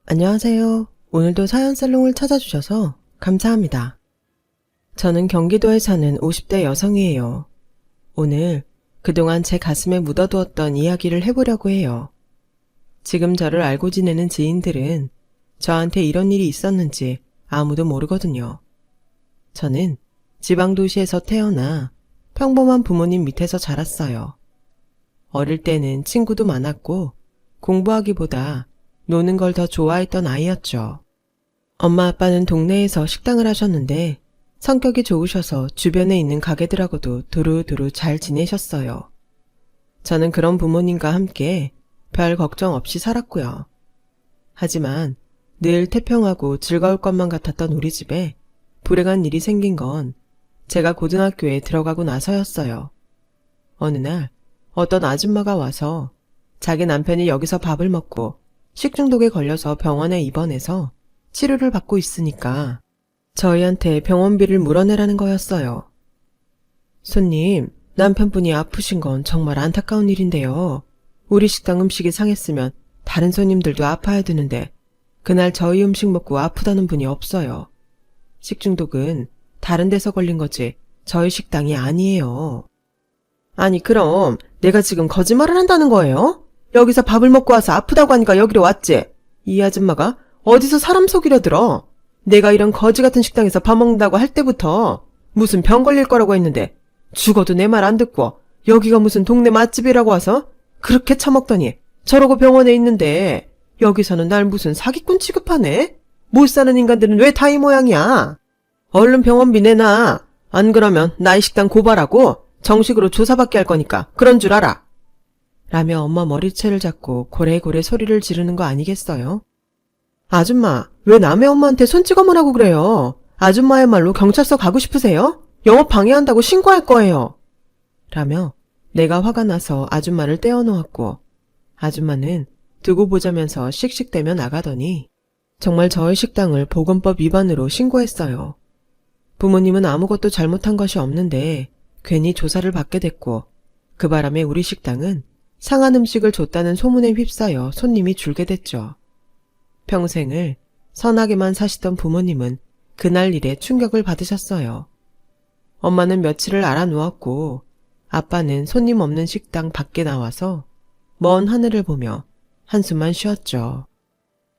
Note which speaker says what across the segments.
Speaker 1: 안녕하세요. 오늘도 사연살롱을 찾아주셔서 감사합니다. 저는 경기도에 사는 50대 여성이에요. 오늘 그동안 제 가슴에 묻어두었던 이야기를 해보려고 해요. 지금 저를 알고 지내는 지인들은 저한테 이런 일이 있었는지 아무도 모르거든요. 저는 지방도시에서 태어나 평범한 부모님 밑에서 자랐어요. 어릴 때는 친구도 많았고 공부하기보다 노는 걸 더 좋아했던 아이였죠. 엄마 아빠는 동네에서 식당을 하셨는데 성격이 좋으셔서 주변에 있는 가게들하고도 두루두루 잘 지내셨어요. 저는 그런 부모님과 함께 별 걱정 없이 살았고요. 하지만 늘 태평하고 즐거울 것만 같았던 우리 집에 불행한 일이 생긴 건 제가 고등학교에 들어가고 나서였어요. 어느 날 어떤 아줌마가 와서 자기 남편이 여기서 밥을 먹고 식중독에 걸려서 병원에 입원해서 치료를 받고 있으니까 저희한테 병원비를 물어내라는 거였어요. 손님, 남편분이 아프신 건 정말 안타까운 일인데요. 우리 식당 음식이 상했으면 다른 손님들도 아파야 되는데 그날 저희 음식 먹고 아프다는 분이 없어요. 식중독은 다른 데서 걸린 거지 저희 식당이 아니에요. 아니 그럼 내가 지금 거짓말을 한다는 거예요? 여기서 밥을 먹고 와서 아프다고 하니까 여기로 왔지? 이 아줌마가 어디서 사람 속이려 들어? 내가 이런 거지 같은 식당에서 밥 먹는다고 할 때부터 무슨 병 걸릴 거라고 했는데 죽어도 내 말 안 듣고 여기가 무슨 동네 맛집이라고 와서 그렇게 처먹더니 저러고 병원에 있는데 여기서는 날 무슨 사기꾼 취급하네? 못 사는 인간들은 왜 다 이 모양이야? 얼른 병원비 내놔. 안 그러면 나 이 식당 고발하고 정식으로 조사받게 할 거니까 그런 줄 알아. 라며 엄마 머리채를 잡고 고래고래 소리를 지르는 거 아니겠어요? 아줌마, 왜 남의 엄마한테 손찌검을 하고 그래요? 아줌마야말로 경찰서 가고 싶으세요? 영업 방해한다고 신고할 거예요. 라며 내가 화가 나서 아줌마를 떼어놓았고 아줌마는 두고 보자면서 씩씩대며 나가더니 정말 저희 식당을 보건법 위반으로 신고했어요. 부모님은 아무것도 잘못한 것이 없는데 괜히 조사를 받게 됐고 그 바람에 우리 식당은 상한 음식을 줬다는 소문에 휩싸여 손님이 줄게 됐죠. 평생을 선하게만 사시던 부모님은 그날 일에 충격을 받으셨어요. 엄마는 며칠을 알아누웠고 아빠는 손님 없는 식당 밖에 나와서 먼 하늘을 보며 한숨만 쉬었죠.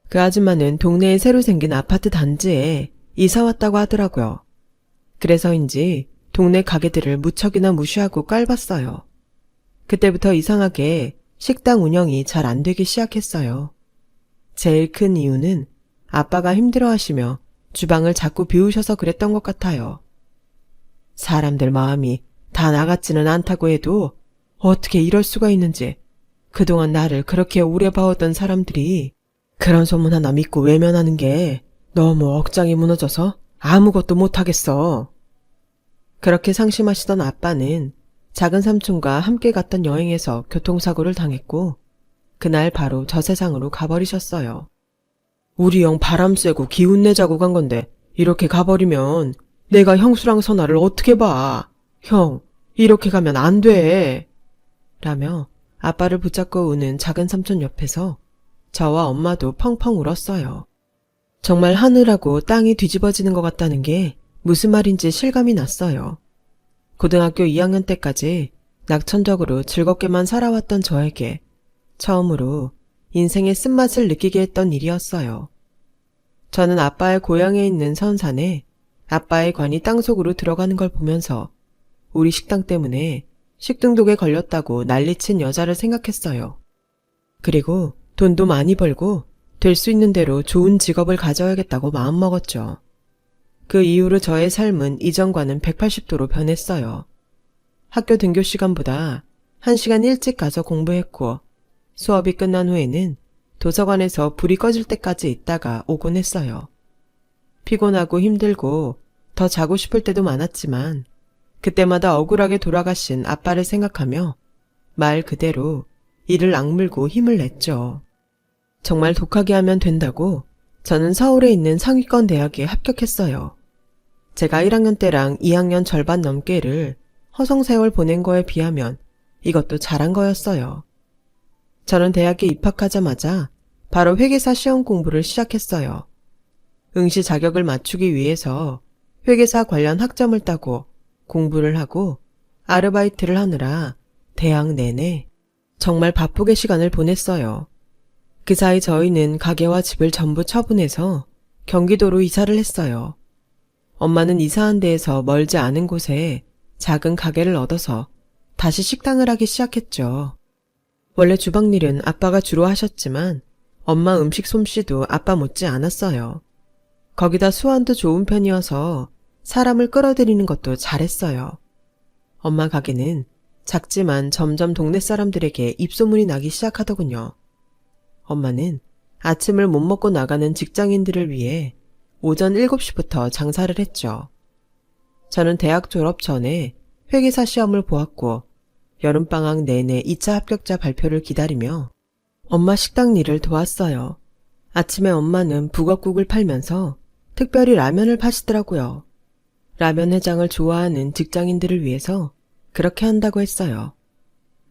Speaker 1: 그 아줌마는 동네에 새로 생긴 아파트 단지에 이사 왔다고 하더라고요. 그래서인지 동네 가게들을 무척이나 무시하고 깔봤어요. 그때부터 이상하게 식당 운영이 잘 안 되기 시작했어요. 제일 큰 이유는 아빠가 힘들어하시며 주방을 자꾸 비우셔서 그랬던 것 같아요. 사람들 마음이 다 나같지는 않다고 해도 어떻게 이럴 수가 있는지 그동안 나를 그렇게 오래 봐왔던 사람들이 그런 소문 하나 믿고 외면하는 게 너무 억장이 무너져서 아무것도 못하겠어. 그렇게 상심하시던 아빠는 작은 삼촌과 함께 갔던 여행에서 교통사고를 당했고 그날 바로 저 세상으로 가버리셨어요. 우리 형 바람 쐬고 기운 내자고 간 건데 이렇게 가버리면 내가 형수랑 선아를 어떻게 봐. 형, 이렇게 가면 안 돼. 라며 아빠를 붙잡고 우는 작은 삼촌 옆에서 저와 엄마도 펑펑 울었어요. 정말 하늘하고 땅이 뒤집어지는 것 같다는 게 무슨 말인지 실감이 났어요. 고등학교 2학년 때까지 낙천적으로 즐겁게만 살아왔던 저에게 처음으로 인생의 쓴맛을 느끼게 했던 일이었어요. 저는 아빠의 고향에 있는 선산에 아빠의 관이 땅속으로 들어가는 걸 보면서 우리 식당 때문에 식중독에 걸렸다고 난리친 여자를 생각했어요. 그리고 돈도 많이 벌고 될 수 있는 대로 좋은 직업을 가져야겠다고 마음먹었죠. 그 이후로 저의 삶은 이전과는 180도로 변했어요. 학교 등교 시간보다 1시간 일찍 가서 공부했고 수업이 끝난 후에는 도서관에서 불이 꺼질 때까지 있다가 오곤 했어요. 피곤하고 힘들고 더 자고 싶을 때도 많았지만 그때마다 억울하게 돌아가신 아빠를 생각하며 말 그대로 이를 악물고 힘을 냈죠. 정말 독하게 하면 된다고 저는 서울에 있는 상위권 대학에 합격했어요. 제가 1학년 때랑 2학년 절반 넘게를 허송세월 보낸 거에 비하면 이것도 잘한 거였어요. 저는 대학에 입학하자마자 바로 회계사 시험 공부를 시작했어요. 응시 자격을 맞추기 위해서 회계사 관련 학점을 따고 공부를 하고 아르바이트를 하느라 대학 내내 정말 바쁘게 시간을 보냈어요. 그 사이 저희는 가게와 집을 전부 처분해서 경기도로 이사를 했어요. 엄마는 이사한 데에서 멀지 않은 곳에 작은 가게를 얻어서 다시 식당을 하기 시작했죠. 원래 주방 일은 아빠가 주로 하셨지만 엄마 음식 솜씨도 아빠 못지 않았어요. 거기다 수완도 좋은 편이어서 사람을 끌어들이는 것도 잘했어요. 엄마 가게는 작지만 점점 동네 사람들에게 입소문이 나기 시작하더군요. 엄마는 아침을 못 먹고 나가는 직장인들을 위해 오전 7시부터 장사를 했죠. 저는 대학 졸업 전에 회계사 시험을 보았고 여름방학 내내 2차 합격자 발표를 기다리며 엄마 식당 일을 도왔어요. 아침에 엄마는 북엇국을 팔면서 특별히 라면을 파시더라고요. 라면 해장을 좋아하는 직장인들을 위해서 그렇게 한다고 했어요.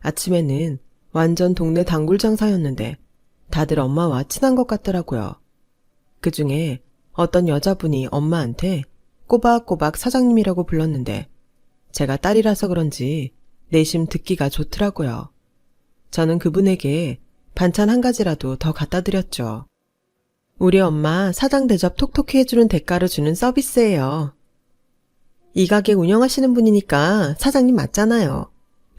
Speaker 1: 아침에는 완전 동네 단골 장사였는데 다들 엄마와 친한 것 같더라고요. 그중에 어떤 여자분이 엄마한테 꼬박꼬박 사장님이라고 불렀는데 제가 딸이라서 그런지 내심 듣기가 좋더라고요. 저는 그분에게 반찬 한 가지라도 더 갖다 드렸죠. 우리 엄마 사장 대접 톡톡히 해주는 대가로 주는 서비스예요. 이 가게 운영하시는 분이니까 사장님 맞잖아요.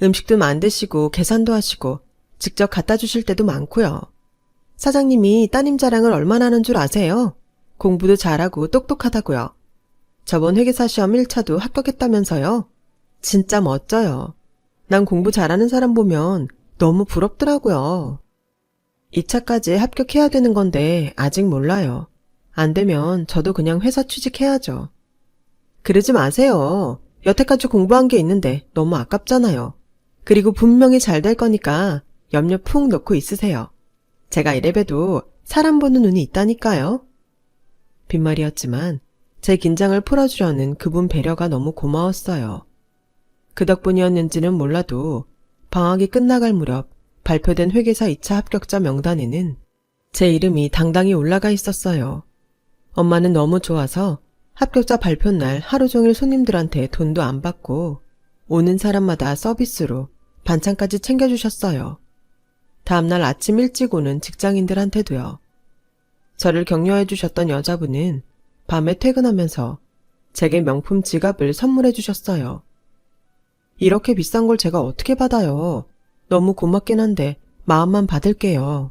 Speaker 1: 음식도 만드시고 계산도 하시고 직접 갖다 주실 때도 많고요. 사장님이 따님 자랑을 얼마나 하는 줄 아세요? 공부도 잘하고 똑똑하다고요. 저번 회계사 시험 1차도 합격했다면서요? 진짜 멋져요. 난 공부 잘하는 사람 보면 너무 부럽더라고요. 2차까지 합격해야 되는 건데 아직 몰라요. 안 되면 저도 그냥 회사 취직해야죠. 그러지 마세요. 여태까지 공부한 게 있는데 너무 아깝잖아요. 그리고 분명히 잘 될 거니까 염려 푹 놓고 있으세요. 제가 이래봬도 사람 보는 눈이 있다니까요. 빈말이었지만 제 긴장을 풀어주려는 그분 배려가 너무 고마웠어요. 그 덕분이었는지는 몰라도 방학이 끝나갈 무렵 발표된 회계사 2차 합격자 명단에는 제 이름이 당당히 올라가 있었어요. 엄마는 너무 좋아서 합격자 발표날 하루 종일 손님들한테 돈도 안 받고 오는 사람마다 서비스로 반찬까지 챙겨주셨어요. 다음날 아침 일찍 오는 직장인들한테도요. 저를 격려해 주셨던 여자분은 밤에 퇴근하면서 제게 명품 지갑을 선물해 주셨어요. 이렇게 비싼 걸 제가 어떻게 받아요? 너무 고맙긴 한데 마음만 받을게요.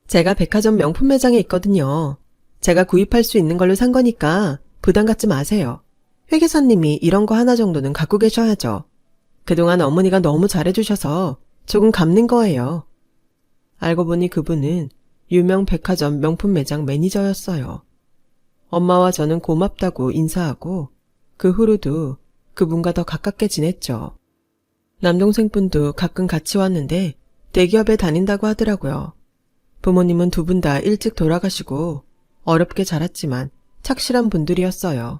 Speaker 1: 제가 백화점 명품 매장에 있거든요. 제가 구입할 수 있는 걸로 산 거니까 부담 갖지 마세요. 회계사님이 이런 거 하나 정도는 갖고 계셔야죠. 그동안 어머니가 너무 잘해주셔서 조금 갚는 거예요. 알고 보니 그분은 유명 백화점 명품 매장 매니저였어요. 엄마와 저는 고맙다고 인사하고 그 후로도 그분과 더 가깝게 지냈죠. 남동생분도 가끔 같이 왔는데 대기업에 다닌다고 하더라고요. 부모님은 두 분 다 일찍 돌아가시고 어렵게 자랐지만 착실한 분들이었어요.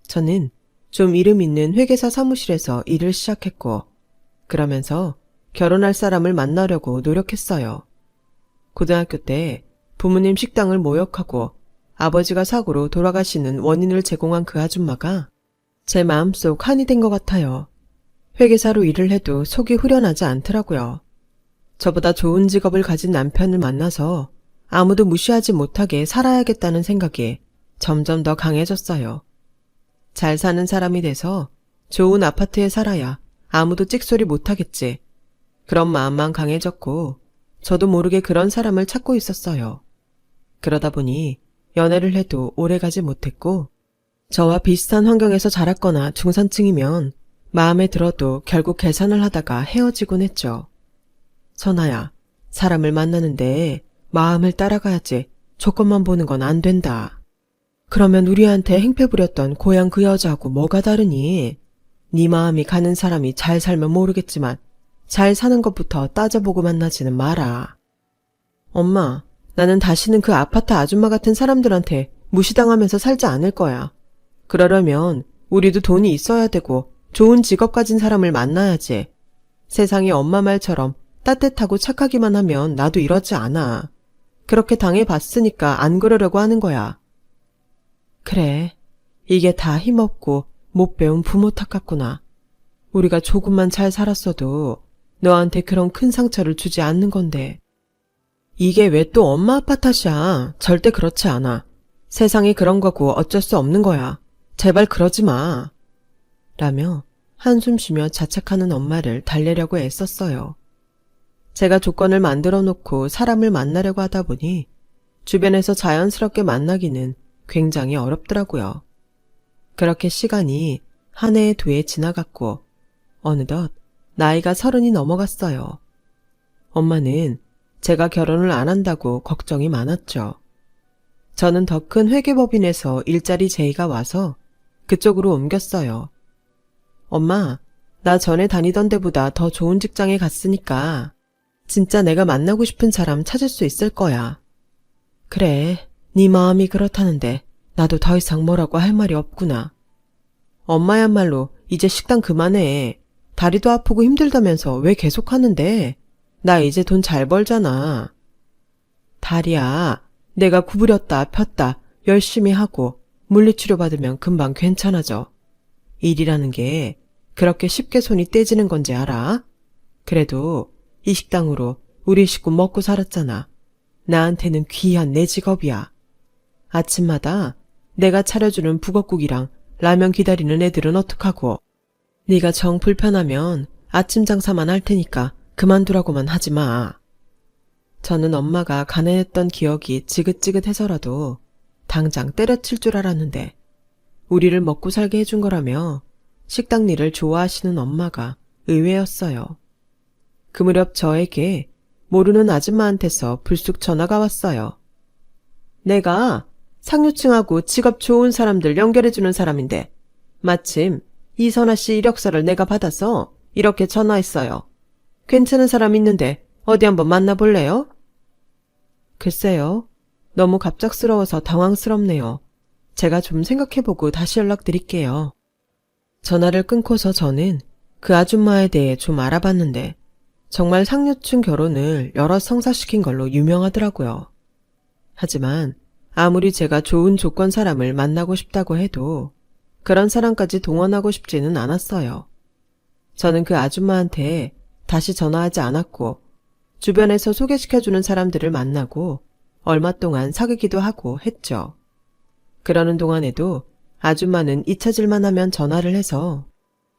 Speaker 1: 저는 좀 이름 있는 회계사 사무실에서 일을 시작했고 그러면서 결혼할 사람을 만나려고 노력했어요. 고등학교 때 부모님 식당을 모욕하고 아버지가 사고로 돌아가시는 원인을 제공한 그 아줌마가 제 마음속 한이 된 것 같아요. 회계사로 일을 해도 속이 후련하지 않더라고요. 저보다 좋은 직업을 가진 남편을 만나서 아무도 무시하지 못하게 살아야겠다는 생각이 점점 더 강해졌어요. 잘 사는 사람이 돼서 좋은 아파트에 살아야 아무도 찍소리 못하겠지. 그런 마음만 강해졌고 저도 모르게 그런 사람을 찾고 있었어요. 그러다 보니 연애를 해도 오래가지 못했고 저와 비슷한 환경에서 자랐거나 중산층이면 마음에 들어도 결국 계산을 하다가 헤어지곤 했죠. 선아야, 사람을 만나는데 마음을 따라가야지 조건만 보는 건 안 된다. 그러면 우리한테 행패 부렸던 고향 그 여자하고 뭐가 다르니? 네 마음이 가는 사람이 잘 살면 모르겠지만 잘 사는 것부터 따져보고 만나지는 마라. 엄마, 나는 다시는 그 아파트 아줌마 같은 사람들한테 무시당하면서 살지 않을 거야. 그러려면 우리도 돈이 있어야 되고 좋은 직업 가진 사람을 만나야지. 세상이 엄마 말처럼 따뜻하고 착하기만 하면 나도 이러지 않아. 그렇게 당해봤으니까 안 그러려고 하는 거야. 그래, 이게 다 힘없고 못 배운 부모 탓 같구나. 우리가 조금만 잘 살았어도 너한테 그런 큰 상처를 주지 않는 건데. 이게 왜 또 엄마 아빠 탓이야. 절대 그렇지 않아. 세상이 그런 거고 어쩔 수 없는 거야. 제발 그러지 마. 라며 한숨 쉬며 자책하는 엄마를 달래려고 애썼어요. 제가 조건을 만들어 놓고 사람을 만나려고 하다 보니 주변에서 자연스럽게 만나기는 굉장히 어렵더라고요. 그렇게 시간이 한 해에 두 해 지나갔고 어느덧 나이가 30이 넘어갔어요. 엄마는 제가 결혼을 안 한다고 걱정이 많았죠. 저는 더 큰 회계법인에서 일자리 제의가 와서 그쪽으로 옮겼어요. 엄마, 나 전에 다니던 데보다 더 좋은 직장에 갔으니까 진짜 내가 만나고 싶은 사람 찾을 수 있을 거야. 그래, 네 마음이 그렇다는데 나도 더 이상 뭐라고 할 말이 없구나. 엄마야말로 이제 식당 그만해. 다리도 아프고 힘들다면서 왜 계속 하는데? 나 이제 돈 잘 벌잖아. 다리야, 내가 구부렸다 폈다 열심히 하고 물리치료 받으면 금방 괜찮아져. 일이라는 게 그렇게 쉽게 손이 떼지는 건지 알아? 그래도 이 식당으로 우리 식구 먹고 살았잖아. 나한테는 귀한 내 직업이야. 아침마다 내가 차려주는 북엇국이랑 라면 기다리는 애들은 어떡하고. 네가 정 불편하면 아침 장사만 할 테니까 그만두라고만 하지 마. 저는 엄마가 가난했던 기억이 지긋지긋해서라도 당장 때려칠 줄 알았는데 우리를 먹고 살게 해준 거라며 식당 일을 좋아하시는 엄마가 의외였어요. 그 무렵 저에게 모르는 아줌마한테서 불쑥 전화가 왔어요. 내가 상류층하고 직업 좋은 사람들 연결해주는 사람인데 마침 이선아 씨 이력서를 내가 받아서 이렇게 전화했어요. 괜찮은 사람 있는데 어디 한번 만나볼래요? 글쎄요. 너무 갑작스러워서 당황스럽네요. 제가 좀 생각해보고 다시 연락드릴게요. 전화를 끊고서 저는 그 아줌마에 대해 좀 알아봤는데 정말 상류층 결혼을 여럿 성사시킨 걸로 유명하더라고요. 하지만 아무리 제가 좋은 조건 사람을 만나고 싶다고 해도 그런 사람까지 동원하고 싶지는 않았어요. 저는 그 아줌마한테 다시 전화하지 않았고 주변에서 소개시켜주는 사람들을 만나고 얼마 동안 사귀기도 하고 했죠. 그러는 동안에도 아줌마는 잊혀질만 하면 전화를 해서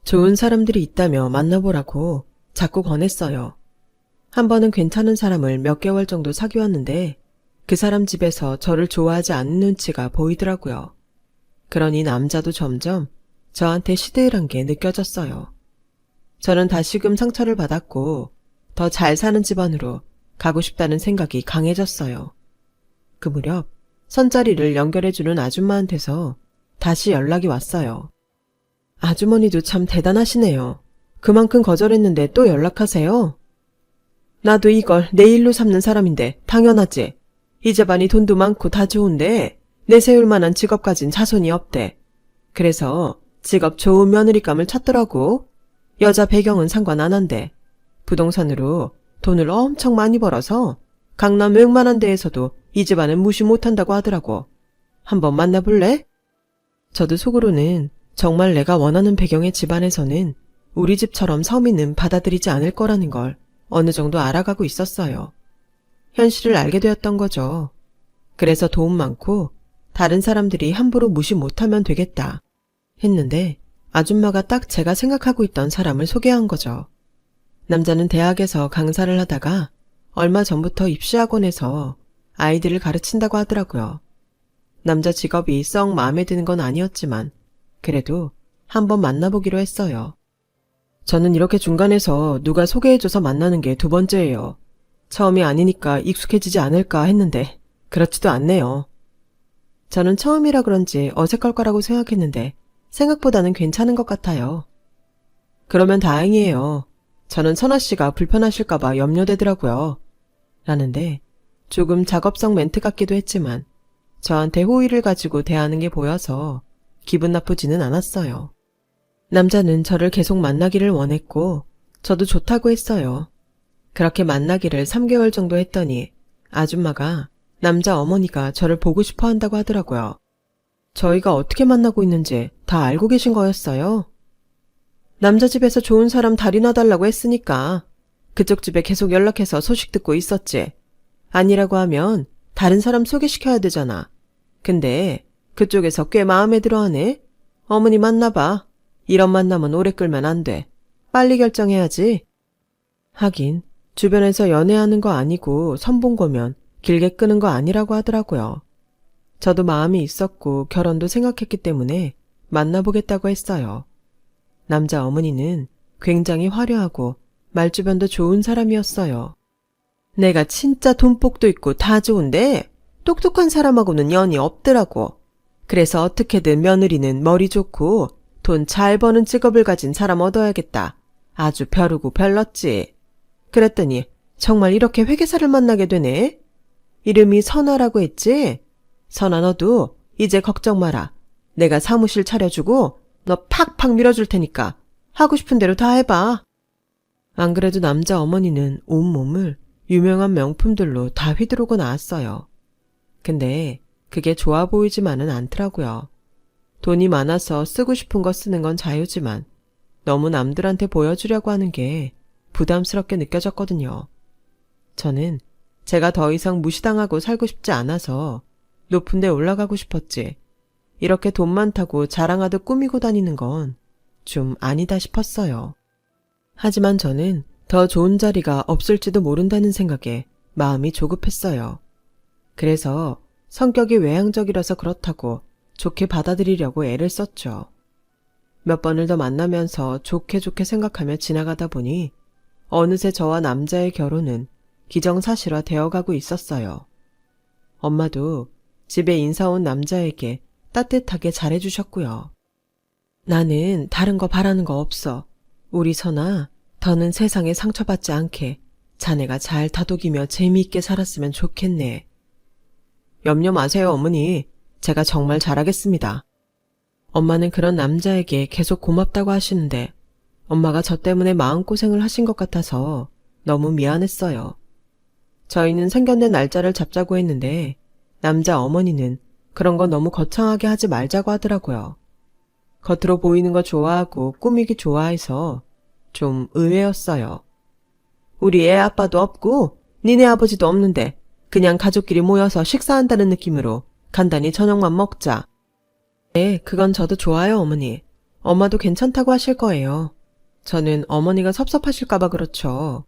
Speaker 1: 좋은 사람들이 있다며 만나보라고 자꾸 권했어요. 한 번은 괜찮은 사람을 몇 개월 정도 사귀었는데 그 사람 집에서 저를 좋아하지 않는 눈치가 보이더라고요. 그러니 남자도 점점 저한테 시들한 게 느껴졌어요. 저는 다시금 상처를 받았고 더 잘 사는 집안으로 가고 싶다는 생각이 강해졌어요. 그 무렵 선자리를 연결해주는 아줌마한테서 다시 연락이 왔어요. 아주머니도 참 대단하시네요. 그만큼 거절했는데 또 연락하세요? 나도 이걸 내 일로 삼는 사람인데 당연하지. 이 집안이 돈도 많고 다 좋은데 내세울 만한 직업 가진 자손이 없대. 그래서 직업 좋은 며느리감을 찾더라고. 여자 배경은 상관 안 한대. 부동산으로 돈을 엄청 많이 벌어서 강남 웬만한 데에서도 이 집안은 무시 못한다고 하더라고. 한번 만나볼래? 저도 속으로는 정말 내가 원하는 배경의 집안에서는 우리 집처럼 서민은 받아들이지 않을 거라는 걸 어느 정도 알아가고 있었어요. 현실을 알게 되었던 거죠. 그래서 돈 많고 다른 사람들이 함부로 무시 못하면 되겠다 했는데 아줌마가 딱 제가 생각하고 있던 사람을 소개한 거죠. 남자는 대학에서 강사를 하다가 얼마 전부터 입시학원에서 아이들을 가르친다고 하더라고요. 남자 직업이 썩 마음에 드는 건 아니었지만 그래도 한번 만나보기로 했어요. 저는 이렇게 중간에서 누가 소개해줘서 만나는 게 두 번째예요. 처음이 아니니까 익숙해지지 않을까 했는데 그렇지도 않네요. 저는 처음이라 그런지 어색할 거라고 생각했는데 생각보다는 괜찮은 것 같아요. 그러면 다행이에요. 저는 선아 씨가 불편하실까봐 염려되더라고요. 라는데 조금 작업성 멘트 같기도 했지만 저한테 호의를 가지고 대하는 게 보여서 기분 나쁘지는 않았어요. 남자는 저를 계속 만나기를 원했고 저도 좋다고 했어요. 그렇게 만나기를 3개월 정도 했더니 아줌마가 남자 어머니가 저를 보고 싶어 한다고 하더라고요. 저희가 어떻게 만나고 있는지 다 알고 계신 거였어요. 남자 집에서 좋은 사람 다리놔달라고 했으니까 그쪽 집에 계속 연락해서 소식 듣고 있었지. 아니라고 하면 다른 사람 소개시켜야 되잖아. 근데 그쪽에서 꽤 마음에 들어하네. 어머니 만나봐. 이런 만남은 오래 끌면 안 돼. 빨리 결정해야지. 하긴 주변에서 연애하는 거 아니고 선본 거면 길게 끄는 거 아니라고 하더라고요. 저도 마음이 있었고 결혼도 생각했기 때문에 만나보겠다고 했어요. 남자 어머니는 굉장히 화려하고 말주변도 좋은 사람이었어요. 내가 진짜 돈복도 있고 다 좋은데 똑똑한 사람하고는 연이 없더라고. 그래서 어떻게든 며느리는 머리 좋고 돈 잘 버는 직업을 가진 사람 얻어야겠다. 아주 벼르고 별렀지. 그랬더니 정말 이렇게 회계사를 만나게 되네. 이름이 선아라고 했지? 선아 너도 이제 걱정 마라. 내가 사무실 차려주고 너 팍팍 밀어줄 테니까 하고 싶은 대로 다 해봐. 안 그래도 남자 어머니는 온몸을 유명한 명품들로 다 휘두르고 나왔어요. 근데 그게 좋아 보이지만은 않더라고요. 돈이 많아서 쓰고 싶은 거 쓰는 건 자유지만 너무 남들한테 보여주려고 하는 게 부담스럽게 느껴졌거든요. 저는 제가 더 이상 무시당하고 살고 싶지 않아서 높은 데 올라가고 싶었지. 이렇게 돈 많다고 자랑하듯 꾸미고 다니는 건 좀 아니다 싶었어요. 하지만 저는 더 좋은 자리가 없을지도 모른다는 생각에 마음이 조급했어요. 그래서 성격이 외향적이라서 그렇다고 좋게 받아들이려고 애를 썼죠. 몇 번을 더 만나면서 좋게 생각하며 지나가다 보니 어느새 저와 남자의 결혼은 기정사실화 되어가고 있었어요. 엄마도 집에 인사 온 남자에게 따뜻하게 잘해주셨고요. 나는 다른 거 바라는 거 없어. 우리 선아, 더는 세상에 상처받지 않게 자네가 잘 다독이며 재미있게 살았으면 좋겠네. 염려 마세요, 어머니. 제가 정말 잘하겠습니다. 엄마는 그런 남자에게 계속 고맙다고 하시는데 엄마가 저 때문에 마음고생을 하신 것 같아서 너무 미안했어요. 저희는 상견례 날짜를 잡자고 했는데 남자 어머니는 그런 거 너무 거창하게 하지 말자고 하더라고요. 겉으로 보이는 거 좋아하고 꾸미기 좋아해서 좀 의외였어요. 우리 애 아빠도 없고 니네 아버지도 없는데 그냥 가족끼리 모여서 식사한다는 느낌으로 간단히 저녁만 먹자. 네, 그건 저도 좋아요, 어머니. 엄마도 괜찮다고 하실 거예요. 저는 어머니가 섭섭하실까봐 그렇죠.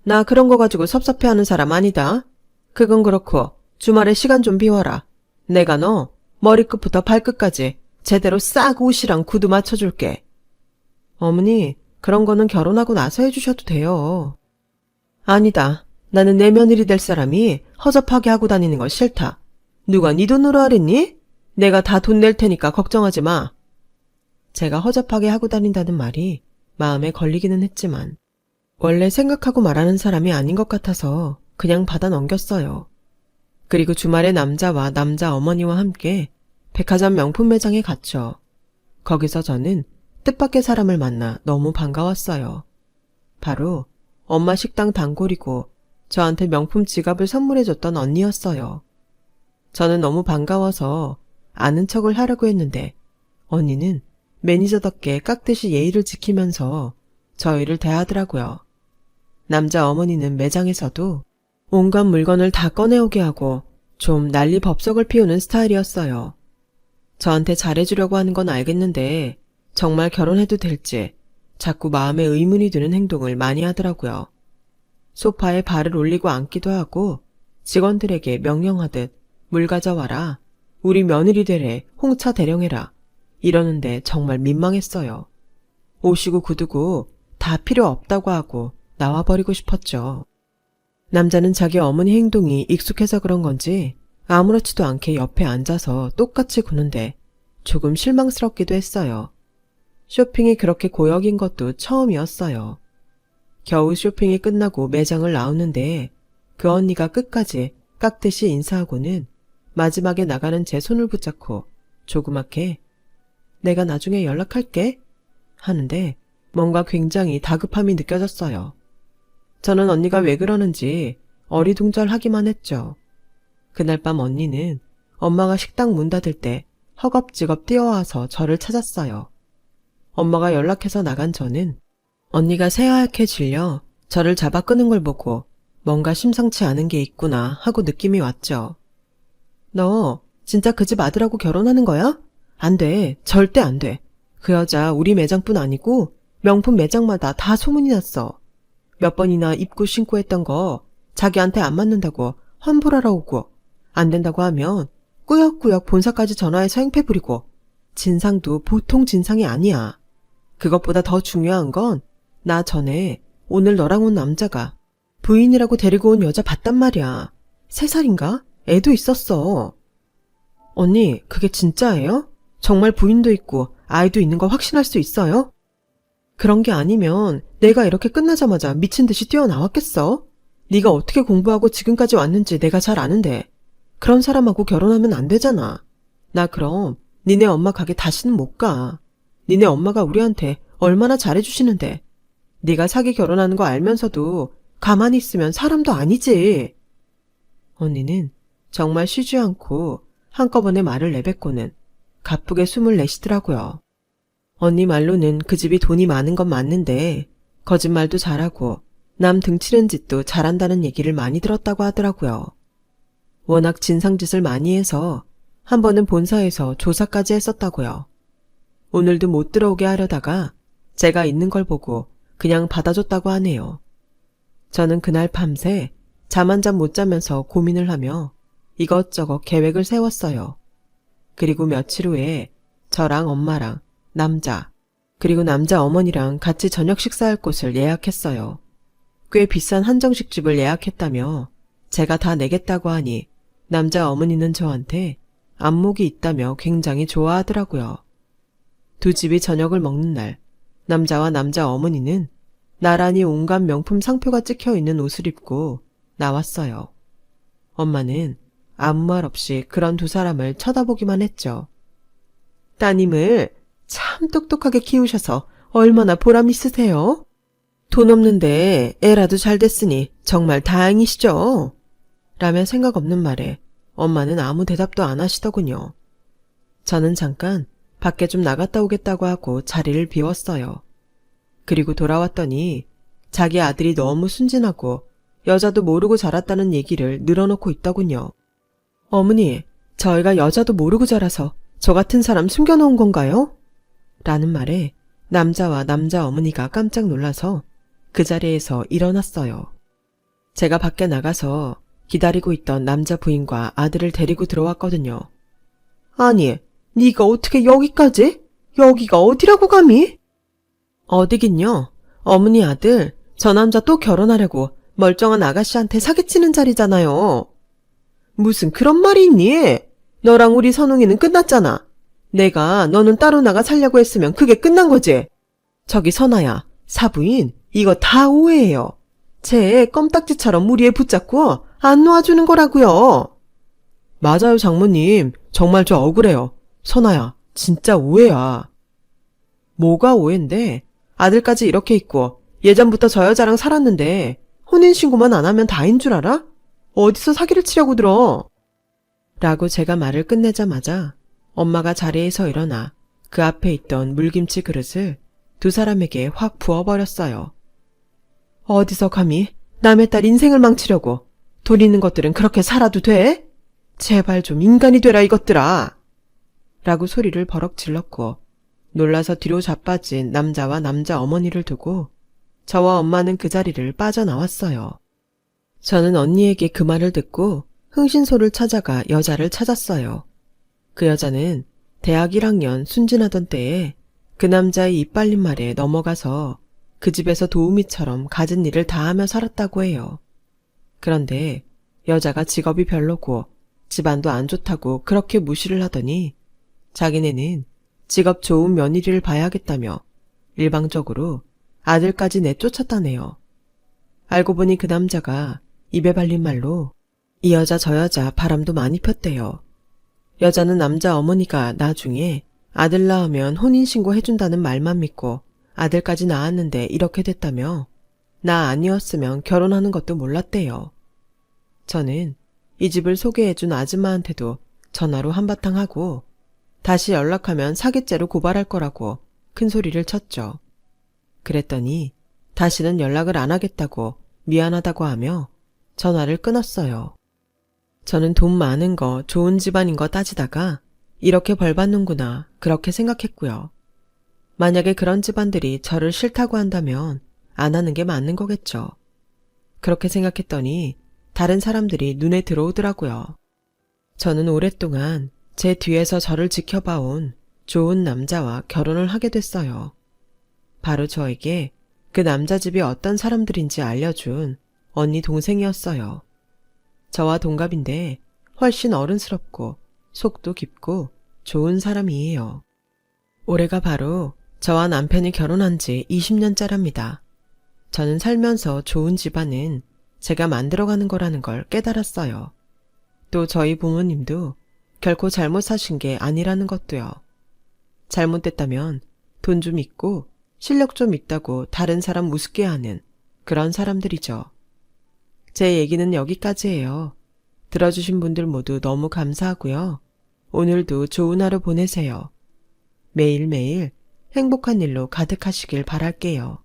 Speaker 1: 나 그런 거 가지고 섭섭해하는 사람 아니다. 그건 그렇고 주말에 시간 좀 비워라. 내가 너 머리끝부터 발끝까지 제대로 싹 옷이랑 구두 맞춰줄게. 어머니, 그런 거는 결혼하고 나서 해주셔도 돼요. 아니다. 나는 내 며느리 될 사람이 허접하게 하고 다니는 거 싫다. 누가 네 돈으로 하랬니? 내가 다 돈 낼 테니까 걱정하지 마. 제가 허접하게 하고 다닌다는 말이 마음에 걸리기는 했지만 원래 생각하고 말하는 사람이 아닌 것 같아서 그냥 받아 넘겼어요. 그리고 주말에 남자와 남자 어머니와 함께 백화점 명품 매장에 갔죠. 거기서 저는 뜻밖의 사람을 만나 너무 반가웠어요. 바로 엄마 식당 단골이고 저한테 명품 지갑을 선물해줬던 언니였어요. 저는 너무 반가워서 아는 척을 하려고 했는데 언니는 매니저답게 깍듯이 예의를 지키면서 저희를 대하더라고요. 남자 어머니는 매장에서도 온갖 물건을 다 꺼내오게 하고 좀 난리 법석을 피우는 스타일이었어요. 저한테 잘해주려고 하는 건 알겠는데 정말 결혼해도 될지 자꾸 마음에 의문이 드는 행동을 많이 하더라고요. 소파에 발을 올리고 앉기도 하고 직원들에게 명령하듯 물 가져와라, 우리 며느리 되래, 홍차 대령해라 이러는데 정말 민망했어요. 옷이고 구두고 다 필요 없다고 하고 나와버리고 싶었죠. 남자는 자기 어머니 행동이 익숙해서 그런 건지 아무렇지도 않게 옆에 앉아서 똑같이 구는데 조금 실망스럽기도 했어요. 쇼핑이 그렇게 고역인 것도 처음이었어요. 겨우 쇼핑이 끝나고 매장을 나오는데 그 언니가 끝까지 깍듯이 인사하고는 마지막에 나가는 제 손을 붙잡고 조그맣게 내가 나중에 연락할게 하는데 뭔가 굉장히 다급함이 느껴졌어요. 저는 언니가 왜 그러는지 어리둥절하기만 했죠. 그날 밤 언니는 엄마가 식당 문 닫을 때 허겁지겁 뛰어와서 저를 찾았어요. 엄마가 연락해서 나간 저는 언니가 새하얗게 질려 저를 잡아 끄는 걸 보고 뭔가 심상치 않은 게 있구나 하고 느낌이 왔죠. 너 진짜 그 집 아들하고 결혼하는 거야? 안 돼. 절대 안 돼. 그 여자 우리 매장뿐 아니고 명품 매장마다 다 소문이 났어. 몇 번이나 입고 신고 했던 거 자기한테 안 맞는다고 환불하러 오고 안 된다고 하면 꾸역꾸역 본사까지 전화해서 행패 부리고 진상도 보통 진상이 아니야. 그것보다 더 중요한 건 나 전에 오늘 너랑 온 남자가 부인이라고 데리고 온 여자 봤단 말이야. 3살인가? 애도 있었어. 언니, 그게 진짜예요? 정말 부인도 있고 아이도 있는 거 확신할 수 있어요? 그런 게 아니면 내가 이렇게 끝나자마자 미친 듯이 뛰어나왔겠어? 네가 어떻게 공부하고 지금까지 왔는지 내가 잘 아는데 그런 사람하고 결혼하면 안 되잖아. 나 그럼 니네 엄마 가게 다시는 못 가. 니네 엄마가 우리한테 얼마나 잘해주시는데 네가 사기 결혼하는 거 알면서도 가만히 있으면 사람도 아니지. 언니는 정말 쉬지 않고 한꺼번에 말을 내뱉고는 가쁘게 숨을 내쉬더라고요. 언니 말로는 그 집이 돈이 많은 건 맞는데 거짓말도 잘하고 남 등치는 짓도 잘한다는 얘기를 많이 들었다고 하더라고요. 워낙 진상짓을 많이 해서 한 번은 본사에서 조사까지 했었다고요. 오늘도 못 들어오게 하려다가 제가 있는 걸 보고 그냥 받아줬다고 하네요. 저는 그날 밤새 잠 한 잠 못 자면서 고민을 하며 이것저것 계획을 세웠어요. 그리고 며칠 후에 저랑 엄마랑 남자, 그리고 남자 어머니랑 같이 저녁 식사할 곳을 예약했어요. 꽤 비싼 한정식집을 예약했다며 제가 다 내겠다고 하니 남자 어머니는 저한테 안목이 있다며 굉장히 좋아하더라고요. 두 집이 저녁을 먹는 날, 남자와 남자 어머니는 나란히 온갖 명품 상표가 찍혀있는 옷을 입고 나왔어요. 엄마는 아무 말 없이 그런 두 사람을 쳐다보기만 했죠. 따님을 참 똑똑하게 키우셔서 얼마나 보람 있으세요? 돈 없는데 애라도 잘 됐으니 정말 다행이시죠? 라며 생각 없는 말에 엄마는 아무 대답도 안 하시더군요. 저는 잠깐 밖에 좀 나갔다 오겠다고 하고 자리를 비웠어요. 그리고 돌아왔더니 자기 아들이 너무 순진하고 여자도 모르고 자랐다는 얘기를 늘어놓고 있더군요. 어머니, 저희가 여자도 모르고 자라서 저 같은 사람 숨겨놓은 건가요? 라는 말에 남자와 남자 어머니가 깜짝 놀라서 그 자리에서 일어났어요. 제가 밖에 나가서 기다리고 있던 남자 부인과 아들을 데리고 들어왔거든요. 아니, 네가 어떻게 여기까지? 여기가 어디라고 감히? 어디긴요. 어머니 아들, 저 남자 또 결혼하려고 멀쩡한 아가씨한테 사기치는 자리잖아요. 무슨 그런 말이 있니? 너랑 우리 선웅이는 끝났잖아. 내가 너는 따로 나가 살려고 했으면 그게 끝난 거지. 저기 선아야, 사부인, 이거 다 오해예요. 쟤 껌딱지처럼 무리에 붙잡고 안 놓아주는 거라고요. 맞아요, 장모님. 정말 저 억울해요. 선아야, 진짜 오해야. 뭐가 오해인데? 아들까지 이렇게 있고 예전부터 저 여자랑 살았는데 혼인신고만 안 하면 다인 줄 알아? 어디서 사기를 치려고 들어? 라고 제가 말을 끝내자마자 엄마가 자리에서 일어나 그 앞에 있던 물김치 그릇을 두 사람에게 확 부어버렸어요. 어디서 감히 남의 딸 인생을 망치려고. 돈 있는 것들은 그렇게 살아도 돼? 제발 좀 인간이 되라 이것들아. 라고 소리를 버럭 질렀고 놀라서 뒤로 자빠진 남자와 남자 어머니를 두고 저와 엄마는 그 자리를 빠져나왔어요. 저는 언니에게 그 말을 듣고 흥신소를 찾아가 여자를 찾았어요. 그 여자는 대학 1학년 순진하던 때에 그 남자의 입 발린 말에 넘어가서 그 집에서 도우미처럼 갖은 일을 다 하며 살았다고 해요. 그런데 여자가 직업이 별로고 집안도 안 좋다고 그렇게 무시를 하더니 자기네는 직업 좋은 며느리를 봐야겠다며 일방적으로 아들까지 내쫓았다네요. 알고 보니 그 남자가 입에 발린 말로 이 여자 저 여자 바람도 많이 폈대요. 여자는 남자 어머니가 나중에 아들 낳으면 혼인신고 해준다는 말만 믿고 아들까지 낳았는데 이렇게 됐다며 나 아니었으면 결혼하는 것도 몰랐대요. 저는 이 집을 소개해준 아줌마한테도 전화로 한바탕 하고 다시 연락하면 사기죄로 고발할 거라고 큰 소리를 쳤죠. 그랬더니 다시는 연락을 안 하겠다고 미안하다고 하며 전화를 끊었어요. 저는 돈 많은 거, 좋은 집안인 거 따지다가 이렇게 벌 받는구나 그렇게 생각했고요. 만약에 그런 집안들이 저를 싫다고 한다면 안 하는 게 맞는 거겠죠. 그렇게 생각했더니 다른 사람들이 눈에 들어오더라고요. 저는 오랫동안 제 뒤에서 저를 지켜봐온 좋은 남자와 결혼을 하게 됐어요. 바로 저에게 그 남자 집이 어떤 사람들인지 알려준 언니 동생이었어요. 저와 동갑인데 훨씬 어른스럽고 속도 깊고 좋은 사람이에요. 올해가 바로 저와 남편이 결혼한 지 20년째랍니다. 저는 살면서 좋은 집안은 제가 만들어가는 거라는 걸 깨달았어요. 또 저희 부모님도 결코 잘못 사신 게 아니라는 것도요. 잘못됐다면 돈 좀 있고 실력 좀 있다고 다른 사람 우습게 하는 그런 사람들이죠. 제 얘기는 여기까지예요. 들어주신 분들 모두 너무 감사하고요. 오늘도 좋은 하루 보내세요. 매일매일 행복한 일로 가득하시길 바랄게요.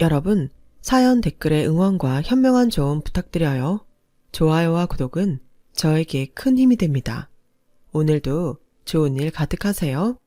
Speaker 1: 여러분, 사연 댓글에 응원과 현명한 조언 부탁드려요. 좋아요와 구독은 저에게 큰 힘이 됩니다. 오늘도 좋은 일 가득하세요.